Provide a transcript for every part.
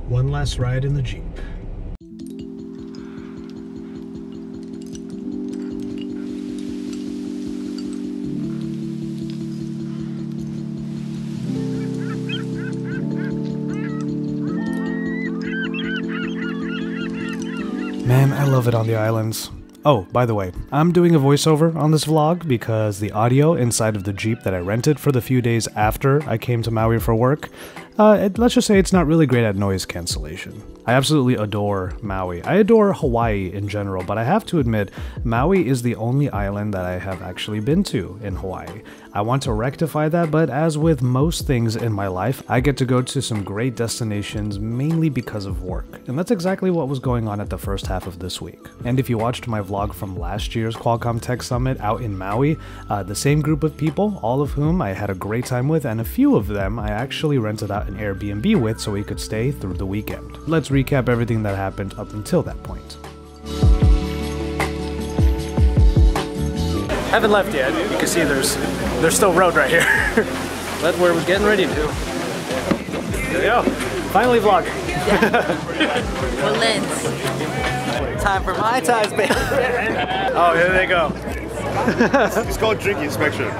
One last ride in the Jeep. Man, I love it on the islands. Oh, by the way, I'm doing a voiceover on this vlog because the audio inside of the Jeep that I rented for the few days after I came to Maui for work, let's just say it's not really great at noise cancellation. I absolutely adore Maui. I adore Hawaii in general, but I have to admit, Maui is the only island that I have actually been to in Hawaii. I want to rectify that, but as with most things in my life, I get to go to some great destinations mainly because of work. And that's exactly what was going on at the first half of this week. And if you watched my vlog from last year's Qualcomm Tech Summit out in Maui, the same group of people, all of whom I had a great time with, and a few of them I actually rented out an Airbnb with so we could stay through the weekend. Let's recap everything that happened up until that point. Haven't left yet. You can see there's still road right here. But we're getting ready to. There we go. Finally vlogging. Yeah. Well, lens. Time for my ties, baby. Oh, here they go. It's called drink inspection.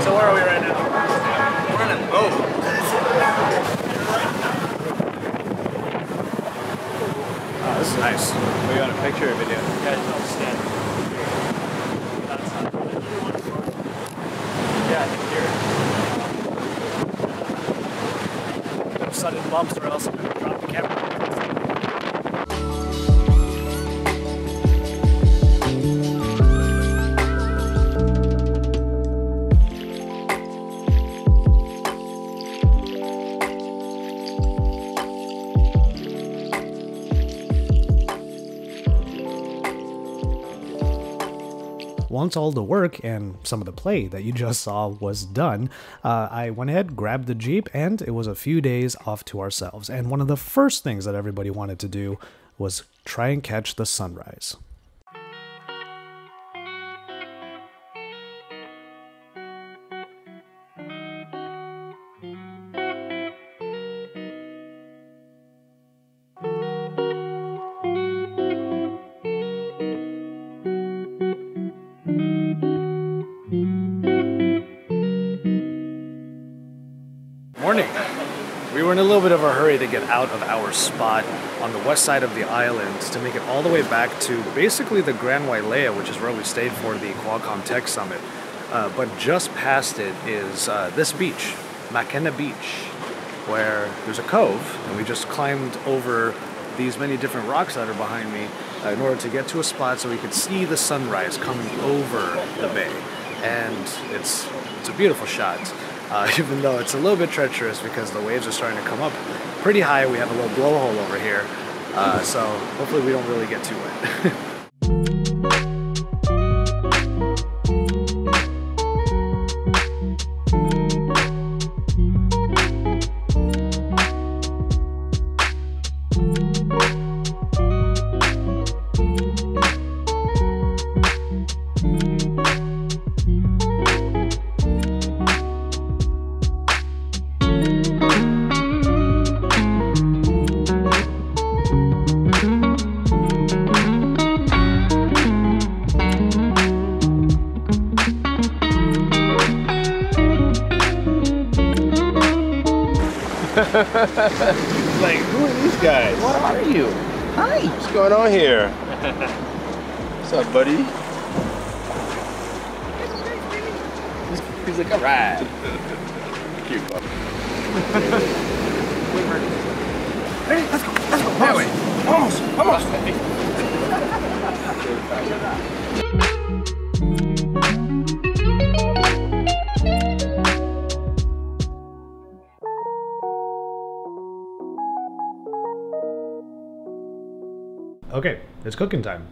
So where are we right now? We're on a boat. Oh, this is nice. We got a picture or video. You guys don't stand. Yeah, I think here. No sudden bumps or else I'm going to drop the camera. Once all the work and some of the play that you just saw was done, I went ahead, grabbed the Jeep, and it was a few days off to ourselves. And one of the first things that everybody wanted to do was try and catch the sunrise. Morning. We were in a little bit of a hurry to get out of our spot on the west side of the island to make it all the way back to basically the Grand Wailea, which is where we stayed for the Qualcomm Tech Summit. But just past it is this beach, Makena Beach, where there's a cove, and we just climbed over these many different rocks that are behind me in order to get to a spot so we could see the sunrise coming over the bay. And it's a beautiful shot. Even though it's a little bit treacherous because the waves are starting to come up pretty high. We have a little blowhole over here, so hopefully we don't really get too wet. Like, who are these guys? What are you? Hi. What's going on here? What's up, buddy? He's like, all right. Cute pup. Hey, let's go, that way. Almost. Okay, it's cooking time.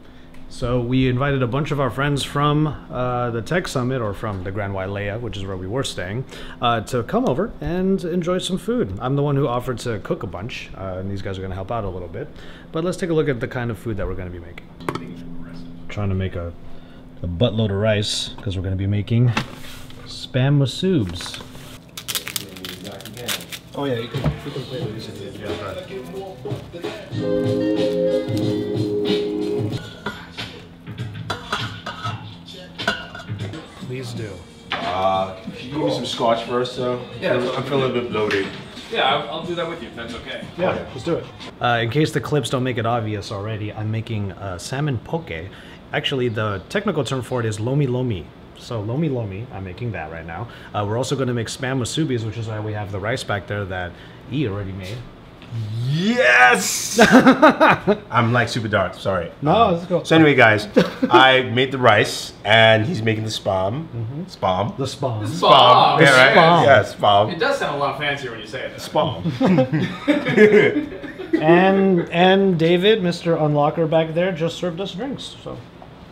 So we invited a bunch of our friends from the Tech Summit, or from the Grand Wailea, which is where we were staying, to come over and enjoy some food. I'm the one who offered to cook a bunch, and these guys are going to help out a little bit. But let's take a look at the kind of food that we're going to be making. Trying to make a buttload of rice, because we're going to be making spam MUSUBs. Oh yeah, you can play these if you have that. Please do. Can you give me some scotch first, though? Yeah, I'm feeling a bit bloated. Yeah, I'll do that with you if that's okay. Yeah, let's do it. In case the clips don't make it obvious already, I'm making salmon poke. Actually, the technical term for it is lomi lomi. So lomi lomi, I'm making that right now. We're also going to make spam MUSUBIs, which is why we have the rice back there that E already made. Yes! I'm like super dark, sorry. No, let's go. So anyway, guys, I made the rice, and he's making the spam. Spam. The spam. Spam. Yeah, right? Spam. Yeah, spam. It does sound a lot fancier when you say it. Spam. and David, MrUnlockr back there, just served us drinks. So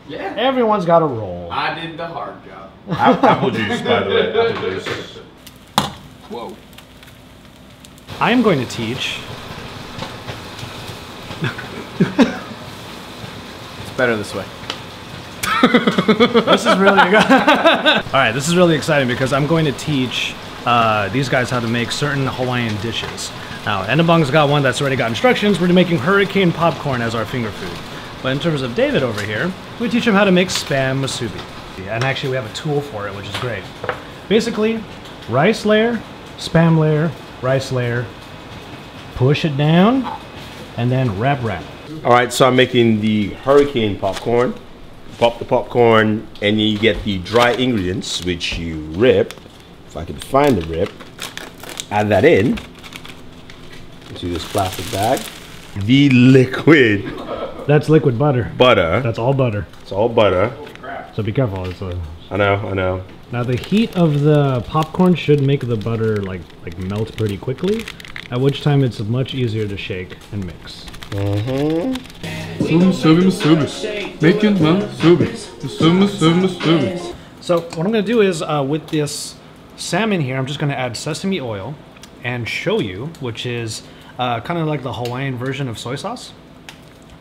Yeah. everyone's got a role. I did the hard job. Apple juice, by the way. Apple juice. Whoa. I am going to teach. It's better this way. This is really all right. This is really exciting because I'm going to teach these guys how to make certain Hawaiian dishes. Now, Enabung's got one that's already got instructions. We're making hurricane popcorn as our finger food. But in terms of David over here, we teach him how to make spam MUSUBI. And actually, we have a tool for it, which is great. Basically, rice layer, spam layer, rice layer, push it down, and then wrap. All right, so I'm making the hurricane popcorn. Pop the popcorn, and you get the dry ingredients, which you rip. If I can find the rip, add that in into this plastic bag. The liquid. That's liquid butter. Butter. That's all butter. It's all butter. So be careful. It's I know. Now the heat of the popcorn should make the butter like melt pretty quickly, at which time it's much easier to shake and mix. MUSUBI. Making MUSUBI. MUSUBI. So what I'm going to do is with this salmon here, I'm just going to add sesame oil and shoyu, which is kind of like the Hawaiian version of soy sauce.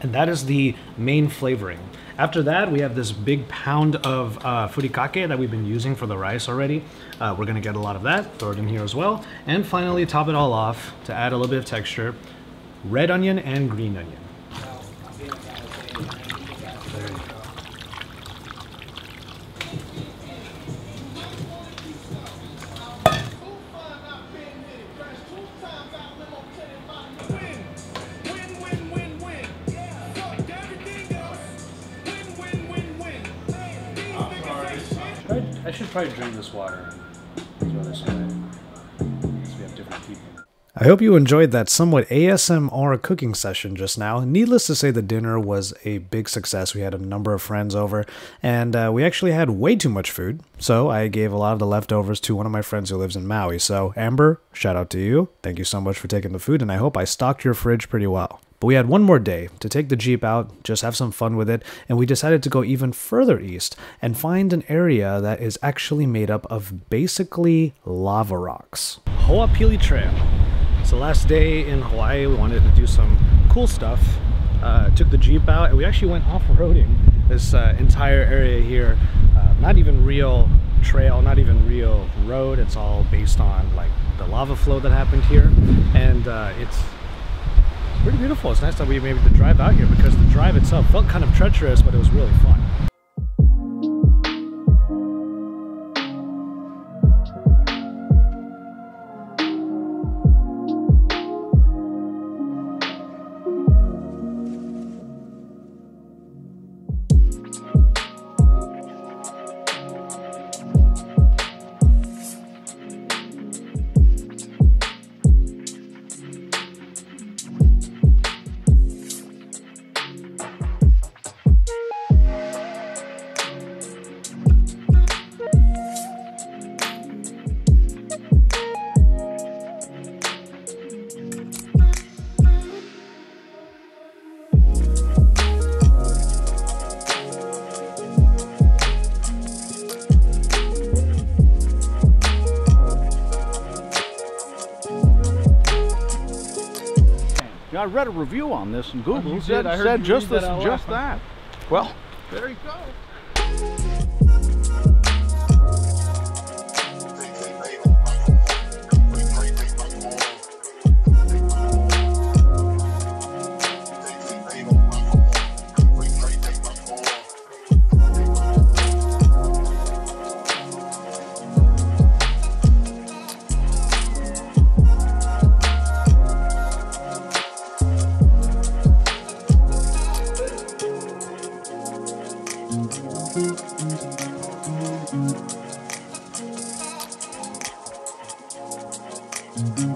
And that is the main flavoring. After that, we have this big pound of furikake that we've been using for the rice already. We're going to get a lot of that, throw it in here as well. And finally, top it all off to add a little bit of texture, red onion and green onion. There you go. I should probably drain this water and throw this away, because we have different people. I hope you enjoyed that somewhat ASMR cooking session just now. Needless to say, the dinner was a big success. We had a number of friends over, and we actually had way too much food, so I gave a lot of the leftovers to one of my friends who lives in Maui. So Amber, shout out to you. Thank you so much for taking the food, and I hope I stocked your fridge pretty well. But we had one more day to take the Jeep out, just have some fun with it, and we decided to go even further east and find an area that is actually made up of basically lava rocks. Ho'opili Trail. It's the last day in Hawaii. We wanted to do some cool stuff. Took the Jeep out, and we actually went off-roading this entire area here. Not even real trail, not even real road. It's all based on like the lava flow that happened here, and it's pretty beautiful. It's nice that we were able to drive out here because the drive itself felt kind of treacherous, but it was really fun. I read a review on this in Google. you said did? I heard said you just read this, that out just loud. that. Well, there you go. Mm-hmm.